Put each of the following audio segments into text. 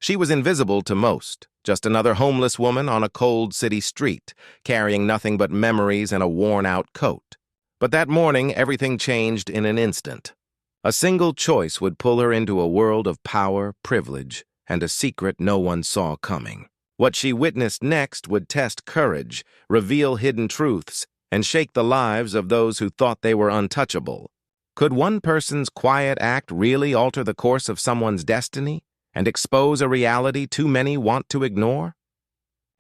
She was invisible to most, just another homeless woman on a cold city street, carrying nothing but memories and a worn-out coat. But that morning, everything changed in an instant. A single choice would pull her into a world of power, privilege, and a secret no one saw coming. What she witnessed next would test courage, reveal hidden truths, and shake the lives of those who thought they were untouchable. Could one person's quiet act really alter the course of someone's destiny and expose a reality too many want to ignore?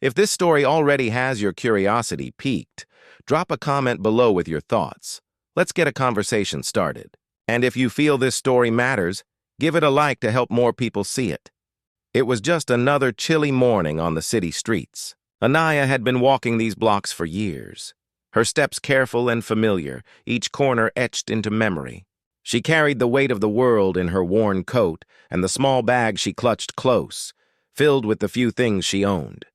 If this story already has your curiosity piqued, drop a comment below with your thoughts. Let's get a conversation started. And if you feel this story matters, give it a like to help more people see it. It was just another chilly morning on the city streets. Anaya had been walking these blocks for years, her steps careful and familiar, each corner etched into memory. She carried the weight of the world in her worn coat and the small bag she clutched close, filled with the few things she owned.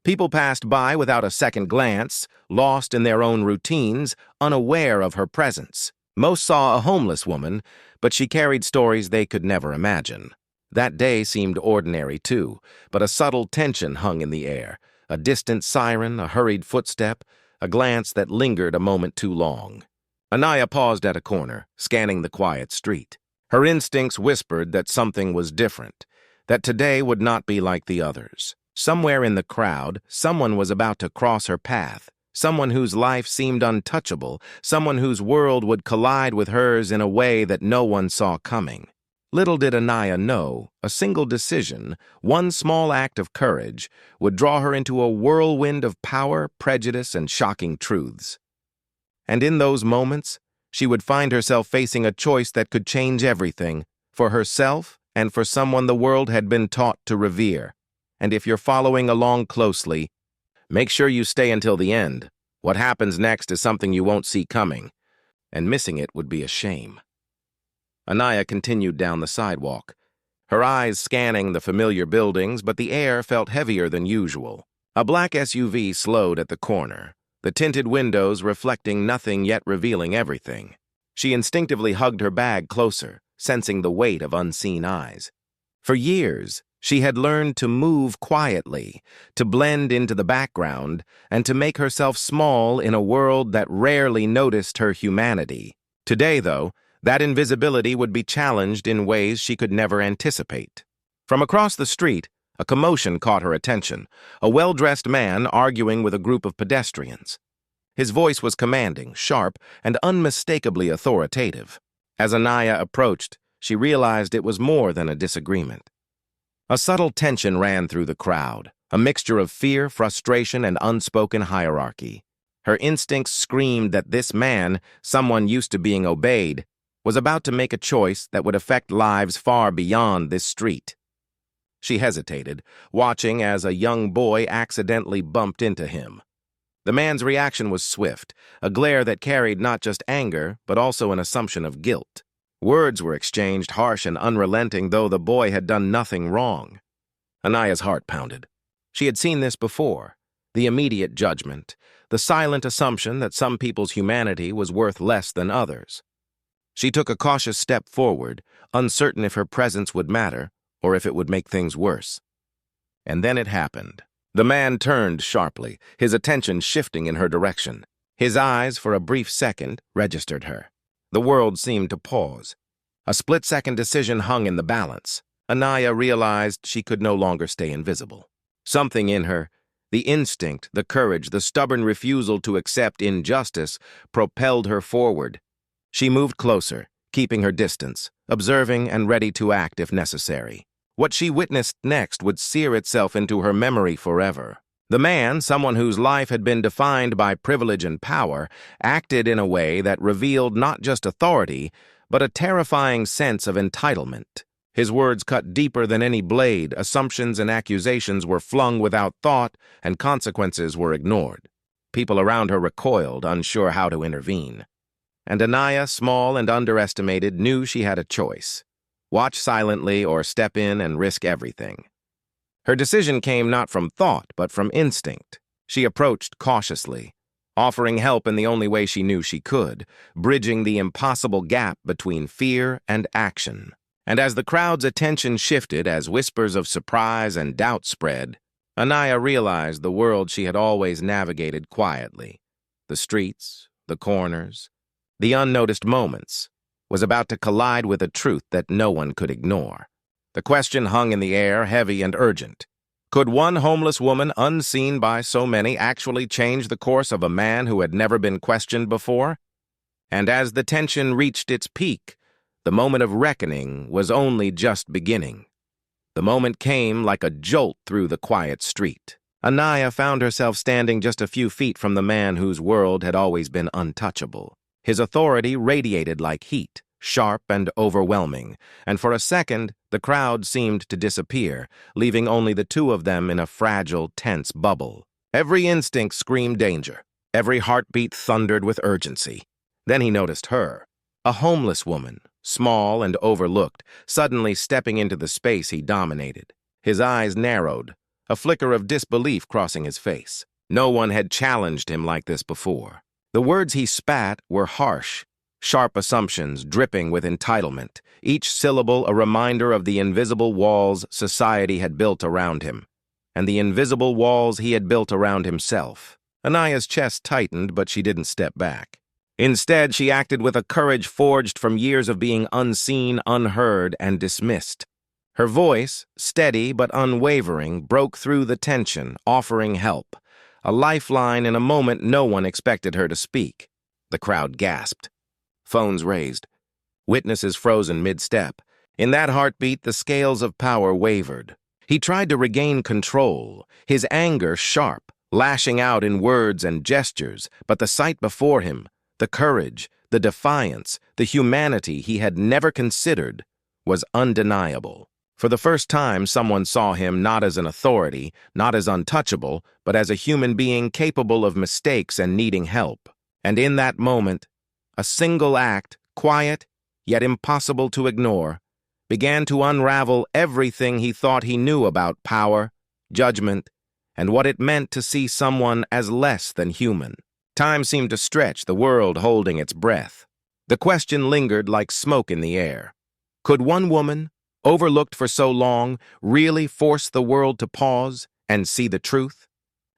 People passed by without a second glance, lost in their own routines, unaware of her presence. Most saw a homeless woman, but she carried stories they could never imagine. That day seemed ordinary too, but a subtle tension hung in the air. A distant siren, a hurried footstep, a glance that lingered a moment too long. Anaya paused at a corner, scanning the quiet street. Her instincts whispered that something was different, that today would not be like the others. Somewhere in the crowd, someone was about to cross her path, someone whose life seemed untouchable, someone whose world would collide with hers in a way that no one saw coming. Little did Anaya know, a single decision, one small act of courage, would draw her into a whirlwind of power, prejudice, and shocking truths. And in those moments, she would find herself facing a choice that could change everything, for herself and for someone the world had been taught to revere. And if you're following along closely, make sure you stay until the end. What happens next is something you won't see coming, and missing it would be a shame. Anaya continued down the sidewalk, her eyes scanning the familiar buildings, but the air felt heavier than usual. A black SUV slowed at the corner, the tinted windows reflecting nothing yet revealing everything. She instinctively hugged her bag closer, sensing the weight of unseen eyes. For years, she had learned to move quietly, to blend into the background, and to make herself small in a world that rarely noticed her humanity. Today, though, that invisibility would be challenged in ways she could never anticipate. From across the street, a commotion caught her attention, a well-dressed man arguing with a group of pedestrians. His voice was commanding, sharp, and unmistakably authoritative. As Anaya approached, she realized it was more than a disagreement. A subtle tension ran through the crowd, a mixture of fear, frustration, and unspoken hierarchy. Her instincts screamed that this man, someone used to being obeyed, was about to make a choice that would affect lives far beyond this street. She hesitated, watching as a young boy accidentally bumped into him. The man's reaction was swift, a glare that carried not just anger, but also an assumption of guilt. Words were exchanged, harsh and unrelenting, though the boy had done nothing wrong. Anaya's heart pounded. She had seen this before, the immediate judgment, the silent assumption that some people's humanity was worth less than others. She took a cautious step forward, uncertain if her presence would matter or if it would make things worse. And then it happened. The man turned sharply, his attention shifting in her direction. His eyes, for a brief second, registered her. The world seemed to pause. A split-second decision hung in the balance. Anaya realized she could no longer stay invisible. Something in her, the instinct, the courage, the stubborn refusal to accept injustice, propelled her forward. She moved closer, keeping her distance, observing and ready to act if necessary. What she witnessed next would sear itself into her memory forever. The man, someone whose life had been defined by privilege and power, acted in a way that revealed not just authority, but a terrifying sense of entitlement. His words cut deeper than any blade, assumptions and accusations were flung without thought, and consequences were ignored. People around her recoiled, unsure how to intervene. And Anaya, small and underestimated, knew she had a choice. Watch silently or step in and risk everything. Her decision came not from thought, but from instinct. She approached cautiously, offering help in the only way she knew she could, bridging the impossible gap between fear and action. And as the crowd's attention shifted, as whispers of surprise and doubt spread, Anaya realized the world she had always navigated quietly. The streets, the corners, the unnoticed moments, was about to collide with a truth that no one could ignore. The question hung in the air, heavy and urgent. Could one homeless woman, unseen by so many, actually change the course of a man who had never been questioned before? And as the tension reached its peak, the moment of reckoning was only just beginning. The moment came like a jolt through the quiet street. Anaya found herself standing just a few feet from the man whose world had always been untouchable. His authority radiated like heat, sharp and overwhelming, and for a second the crowd seemed to disappear, leaving only the two of them in a fragile, tense bubble. Every instinct screamed danger. Every heartbeat thundered with urgency. Then he noticed her, a homeless woman, small and overlooked, suddenly stepping into the space he dominated. His eyes narrowed, a flicker of disbelief crossing his face. No one had challenged him like this before. The words he spat were harsh, sharp assumptions dripping with entitlement, each syllable a reminder of the invisible walls society had built around him, and the invisible walls he had built around himself. Anaya's chest tightened, but she didn't step back. Instead, she acted with a courage forged from years of being unseen, unheard, and dismissed. Her voice, steady but unwavering, broke through the tension, offering help, a lifeline in a moment no one expected her to speak. The crowd gasped. Phones raised. Witnesses frozen mid-step. In that heartbeat, the scales of power wavered. He tried to regain control, his anger sharp, lashing out in words and gestures, but the sight before him, the courage, the defiance, the humanity he had never considered, was undeniable. For the first time, someone saw him not as an authority, not as untouchable, but as a human being capable of mistakes and needing help. And in that moment, a single act, quiet, yet impossible to ignore, began to unravel everything he thought he knew about power, judgment, and what it meant to see someone as less than human. Time seemed to stretch, the world holding its breath. The question lingered like smoke in the air. Could one woman, overlooked for so long, really force the world to pause and see the truth?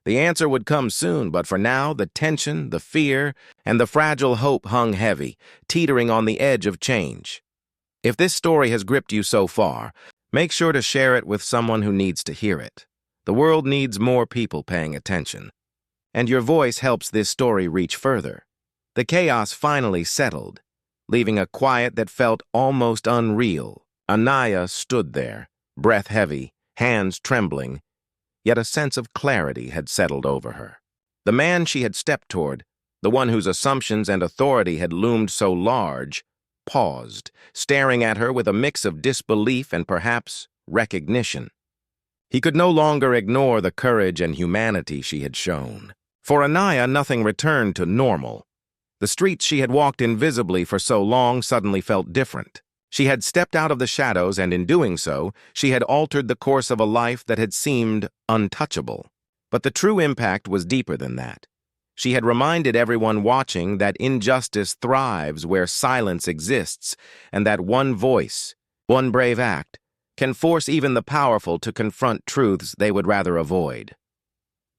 The answer would come soon, but for now, the tension, the fear, and the fragile hope hung heavy, teetering on the edge of change. If this story has gripped you so far, make sure to share it with someone who needs to hear it. The world needs more people paying attention. And your voice helps this story reach further. The chaos finally settled, leaving a quiet that felt almost unreal. Anaya stood there, breath heavy, hands trembling, yet a sense of clarity had settled over her. The man she had stepped toward, the one whose assumptions and authority had loomed so large, paused, staring at her with a mix of disbelief and perhaps recognition. He could no longer ignore the courage and humanity she had shown. For Anaya, nothing returned to normal. The streets she had walked invisibly for so long suddenly felt different. She had stepped out of the shadows, and in doing so, she had altered the course of a life that had seemed untouchable. But the true impact was deeper than that. She had reminded everyone watching that injustice thrives where silence exists, and that one voice, one brave act, can force even the powerful to confront truths they would rather avoid.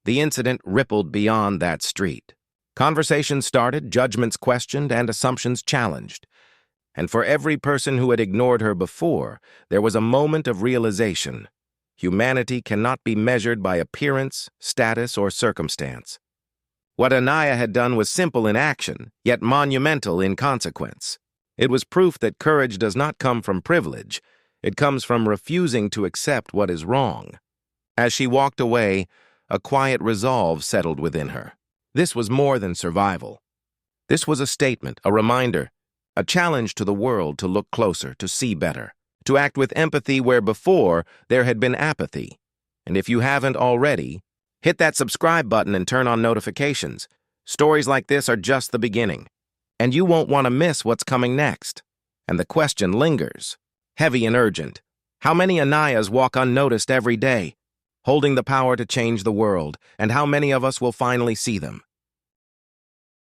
The incident rippled beyond that street. Conversations started, judgments questioned, and assumptions challenged. And for every person who had ignored her before, there was a moment of realization. Humanity cannot be measured by appearance, status, or circumstance. What Anaya had done was simple in action, yet monumental in consequence. It was proof that courage does not come from privilege. It comes from refusing to accept what is wrong. As she walked away, a quiet resolve settled within her. This was more than survival. This was a statement, a reminder, a challenge to the world to look closer, to see better, to act with empathy where before there had been apathy. And if you haven't already, hit that subscribe button and turn on notifications. Stories like this are just the beginning, and you won't want to miss what's coming next. And the question lingers, heavy and urgent. How many Anayas walk unnoticed every day, holding the power to change the world, and how many of us will finally see them?